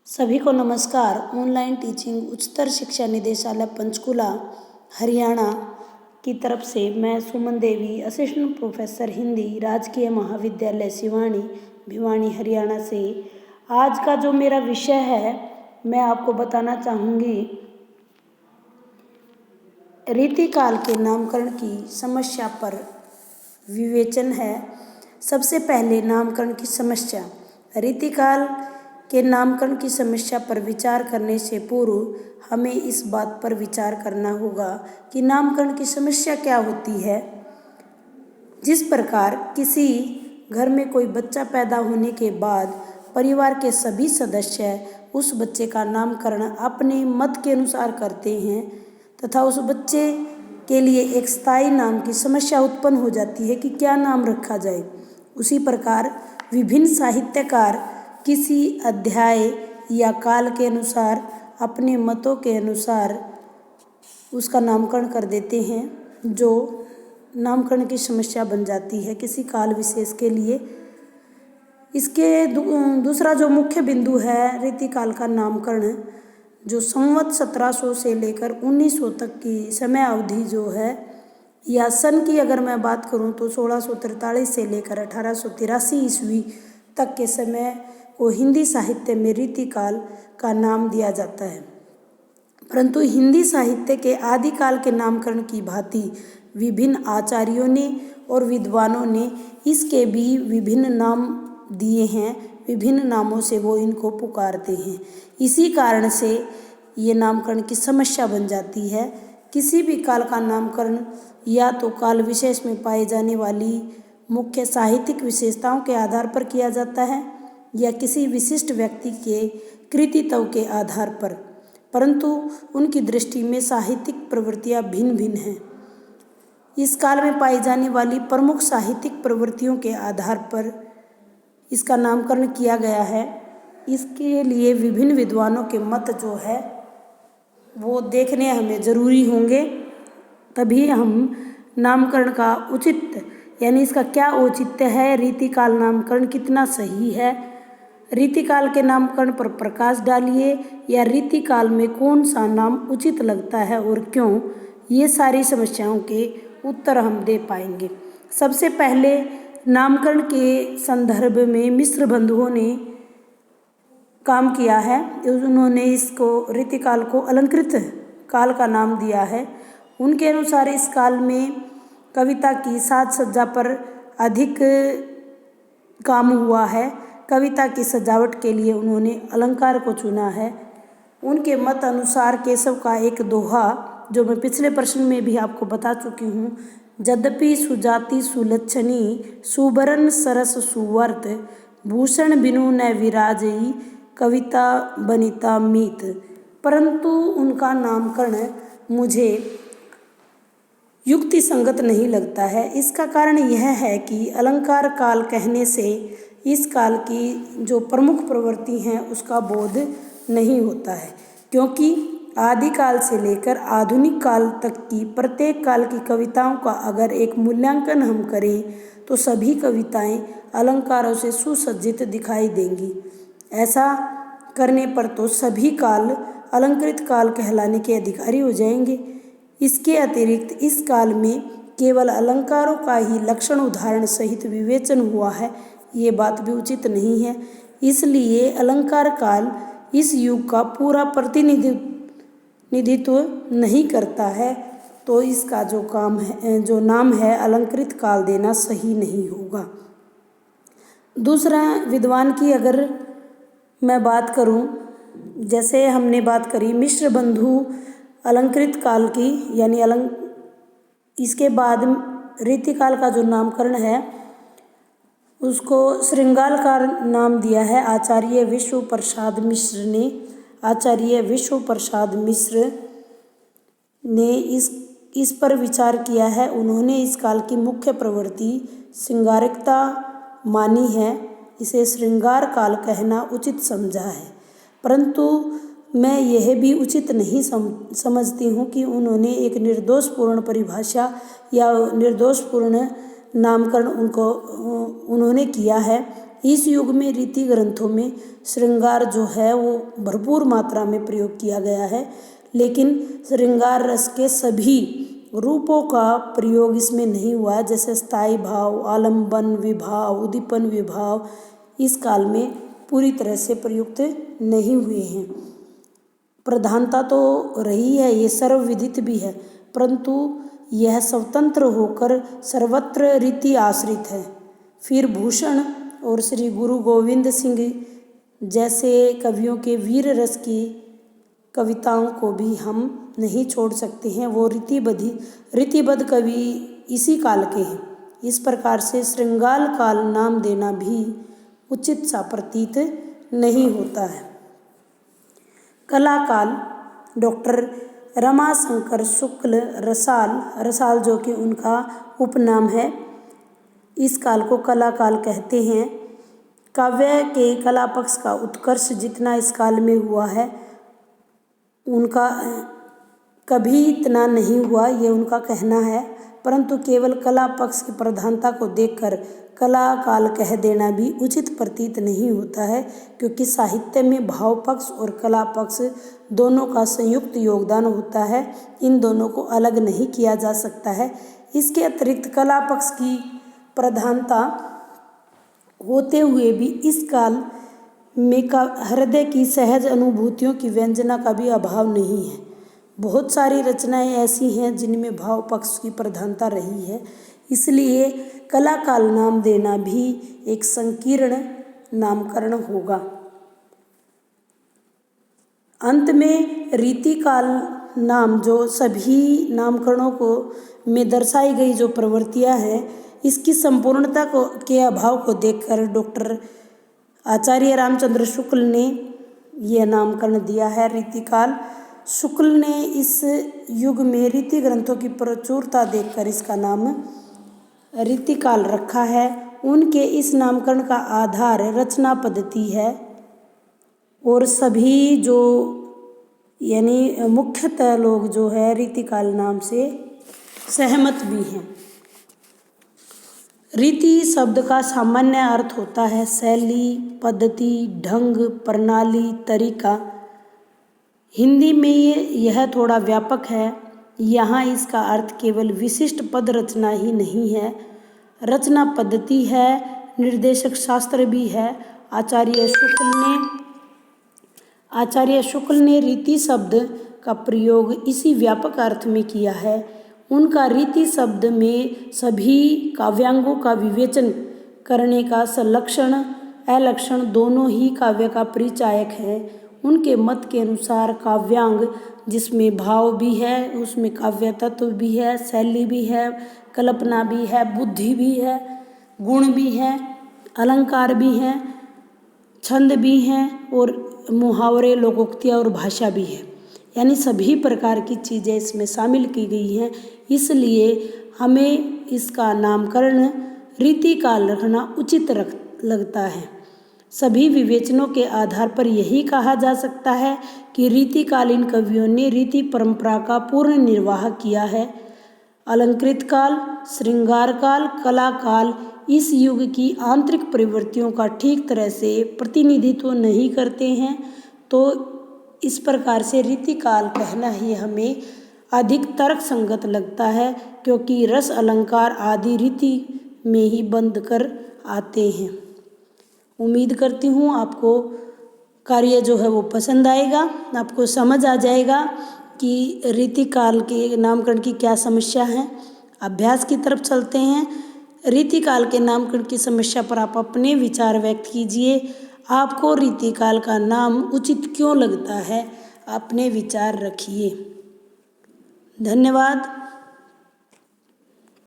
सभी को नमस्कार। ऑनलाइन टीचिंग उच्चतर शिक्षा निदेशालय पंचकुला हरियाणा की तरफ से मैं सुमन देवी, असिस्टेंट प्रोफेसर हिंदी, राजकीय महाविद्यालय सिवानी, भिवानी, हरियाणा से आज का जो मेरा विषय है मैं आपको बताना चाहूँगी। रीतिकाल के नामकरण की समस्या पर विवेचन है। सबसे पहले नामकरण की समस्या। रीतिकाल के नामकरण की समस्या पर विचार करने से पूर्व हमें इस बात पर विचार करना होगा कि नामकरण की समस्या क्या होती है। जिस प्रकार किसी घर में कोई बच्चा पैदा होने के बाद परिवार के सभी सदस्य उस बच्चे का नामकरण अपने मत के अनुसार करते हैं तथा उस बच्चे के लिए एक स्थायी नाम की समस्या उत्पन्न हो जाती है कि क्या नाम रखा जाए। उसी प्रकार विभिन्न साहित्यकार किसी अध्याय या काल के अनुसार अपने मतों के अनुसार उसका नामकरण कर देते हैं, जो नामकरण की समस्या बन जाती है किसी काल विशेष के लिए। इसके दूसरा जो मुख्य बिंदु है रीतिकाल का नामकरण, जो संवत 1700 से लेकर 1900 तक की समय अवधि जो है, या सन की अगर मैं बात करूं तो 1643 से लेकर 1883 ईस्वी तक के समय को हिंदी साहित्य में रीतिकाल का नाम दिया जाता है। परंतु हिंदी साहित्य के आदिकाल के नामकरण की भांति विभिन्न आचार्यों ने और विद्वानों ने इसके भी विभिन्न नाम दिए हैं। विभिन्न नामों से वो इनको पुकारते हैं। इसी कारण से ये नामकरण की समस्या बन जाती है। किसी भी काल का नामकरण या तो काल विशेष में पाई जाने वाली मुख्य साहित्यिक विशेषताओं के आधार पर किया जाता है या किसी विशिष्ट व्यक्ति के कृतित्व के आधार पर, परंतु उनकी दृष्टि में साहित्यिक प्रवृत्तियां भिन्न भिन्न हैं। इस काल में पाई जाने वाली प्रमुख साहित्यिक प्रवृत्तियों के आधार पर इसका नामकरण किया गया है। इसके लिए विभिन्न विद्वानों के मत जो है वो देखने हमें ज़रूरी होंगे, तभी हम नामकरण का उचित यानी इसका क्या औचित्य है, रीतिकाल नामकरण कितना सही है, रीतिकाल के नामकरण पर प्रकाश डालिए या रीतिकाल में कौन सा नाम उचित लगता है और क्यों, ये सारी समस्याओं के उत्तर हम दे पाएंगे। सबसे पहले नामकरण के संदर्भ में मिश्र बंधुओं ने काम किया है। उन्होंने इसको रीतिकाल को अलंकृत काल का नाम दिया है। उनके अनुसार इस काल में कविता की साज सज्जा पर अधिक काम हुआ है। कविता की सजावट के लिए उन्होंने अलंकार को चुना है। उनके मत अनुसार केशव का एक दोहा, जो मैं पिछले प्रश्न में भी आपको बता चुकी हूँ, यद्यपि सुजाति सुलक्षणी सुबरन सरस सुवर्त भूषण बिनु न विराजई कविता बनिता मीत, परंतु उनका नामकरण मुझे युक्ति संगत नहीं लगता है। इसका कारण यह है कि अलंकार काल कहने से इस काल की जो प्रमुख प्रवृत्ति हैं उसका बोध नहीं होता है, क्योंकि आदिकाल से लेकर आधुनिक काल तक की प्रत्येक काल की कविताओं का अगर एक मूल्यांकन हम करें तो सभी कविताएं अलंकारों से सुसज्जित दिखाई देंगी। ऐसा करने पर तो सभी काल अलंकृत काल कहलाने के अधिकारी हो जाएंगे। इसके अतिरिक्त इस काल में केवल अलंकारों का ही लक्षण उदाहरण सहित विवेचन हुआ है, ये बात भी उचित नहीं है। इसलिए अलंकार काल इस युग का पूरा प्रतिनिधित्व नहीं करता है, तो इसका जो काम है, जो नाम है अलंकृत काल देना सही नहीं होगा। दूसरा, विद्वान की अगर मैं बात करूं, जैसे हमने बात करी मिश्र बंधु अलंकृत काल की, यानी इसके बाद रीतिकाल का जो नामकरण है उसको श्रृंगार का नाम दिया है आचार्य विश्व प्रसाद मिश्र ने। आचार्य विश्व प्रसाद मिश्र ने इस पर विचार किया है। उन्होंने इस काल की मुख्य प्रवृत्ति श्रृंगारिकता मानी है। इसे श्रृंगार काल कहना उचित समझा है, परंतु मैं यह भी उचित नहीं समझती हूँ कि उन्होंने एक निर्दोषपूर्ण परिभाषा या निर्दोषपूर्ण नामकरण उन्होंने किया है। इस युग में रीति ग्रंथों में श्रृंगार जो है वो भरपूर मात्रा में प्रयोग किया गया है, लेकिन श्रृंगार रस के सभी रूपों का प्रयोग इसमें नहीं हुआ, जैसे स्थायी भाव, आलंबन विभाव, उद्दीपन विभाव इस काल में पूरी तरह से प्रयुक्त नहीं हुए हैं। प्रधानता तो रही है, ये सर्वविदित भी है, परंतु यह स्वतंत्र होकर सर्वत्र रीति आश्रित है। फिर भूषण और श्री गुरु गोविंद सिंह जैसे कवियों के वीर रस की कविताओं को भी हम नहीं छोड़ सकते हैं। वो रीतिबद्ध कवि इसी काल के हैं। इस प्रकार से श्रृंगार काल नाम देना भी उचित सा प्रतीत नहीं होता है। कला काल डॉक्टर रमाशंकर शुक्ल रसाल जो कि उनका उपनाम है, इस काल को कला काल कहते हैं। काव्य के कला पक्ष का उत्कर्ष जितना इस काल में हुआ है उनका कभी इतना नहीं हुआ, ये उनका कहना है, परंतु केवल कला पक्ष की प्रधानता को देखकर कला काल कह देना भी उचित प्रतीत नहीं होता है, क्योंकि साहित्य में भाव पक्ष और कला पक्ष दोनों का संयुक्त योगदान होता है। इन दोनों को अलग नहीं किया जा सकता है। इसके अतिरिक्त कला पक्ष की प्रधानता होते हुए भी इस काल में का हृदय की सहज अनुभूतियों की व्यंजना का भी अभाव नहीं है। बहुत सारी रचनाएं ऐसी हैं जिनमें भाव पक्ष की प्रधानता रही है, इसलिए कला काल नाम देना भी एक संकीर्ण नामकरण होगा। अंत में रीति काल नाम जो सभी नामकरणों को में दर्शाई गई जो प्रवृत्तियां हैं, इसकी संपूर्णता के अभाव को देखकर डॉक्टर आचार्य रामचंद्र शुक्ल ने यह नामकरण दिया है रीतिकाल। शुक्ल ने इस युग में रीति ग्रंथों की प्रचुरता देखकर इसका नाम रीतिकाल रखा है। उनके इस नामकरण का आधार रचना पद्धति है और सभी जो यानी मुख्यतः लोग जो है रीतिकाल नाम से सहमत भी हैं। रीति शब्द का सामान्य अर्थ होता है शैली, पद्धति, ढंग, प्रणाली, तरीका। हिंदी में यह थोड़ा व्यापक है। यहाँ इसका अर्थ केवल विशिष्ट पद रचना ही नहीं है, रचना पद्धति है, निर्देशक शास्त्र भी है। आचार्य शुक्ल ने रीति शब्द का प्रयोग इसी व्यापक अर्थ में किया है। उनका रीति शब्द में सभी काव्यांगों का विवेचन करने का सलक्षण अलक्षण दोनों ही काव्य का परिचायक है। उनके मत के अनुसार काव्यांग जिसमें भाव भी है, उसमें काव्य तत्व भी है, शैली भी है, कल्पना भी है, बुद्धि भी है, गुण भी है, अलंकार भी हैं, छंद भी हैं और मुहावरे, लोकोक्तियाँ और भाषा भी है, यानी सभी प्रकार की चीज़ें इसमें शामिल की गई हैं। इसलिए हमें इसका नामकरण रीतिकाल रखना उचित लगता है। सभी विवेचनों के आधार पर यही कहा जा सकता है कि रीतिकालीन कवियों ने रीति परंपरा का पूर्ण निर्वाह किया है। अलंकृत काल, श्रृंगार काल, कला काल इस युग की आंतरिक प्रवृत्तियों का ठीक तरह से प्रतिनिधित्व नहीं करते हैं, तो इस प्रकार से रीतिकाल कहना ही हमें अधिक तर्क संगत लगता है, क्योंकि रस अलंकार आदि रीति में ही बंध कर आते हैं। उम्मीद करती हूँ आपको कार्य जो है वो पसंद आएगा, आपको समझ आ जाएगा कि रीतिकाल के नामकरण की क्या समस्या है। अभ्यास की तरफ चलते हैं। रीतिकाल के नामकरण की समस्या पर आप अपने विचार व्यक्त कीजिए। आपको रीतिकाल का नाम उचित क्यों लगता है, अपने विचार रखिए। धन्यवाद।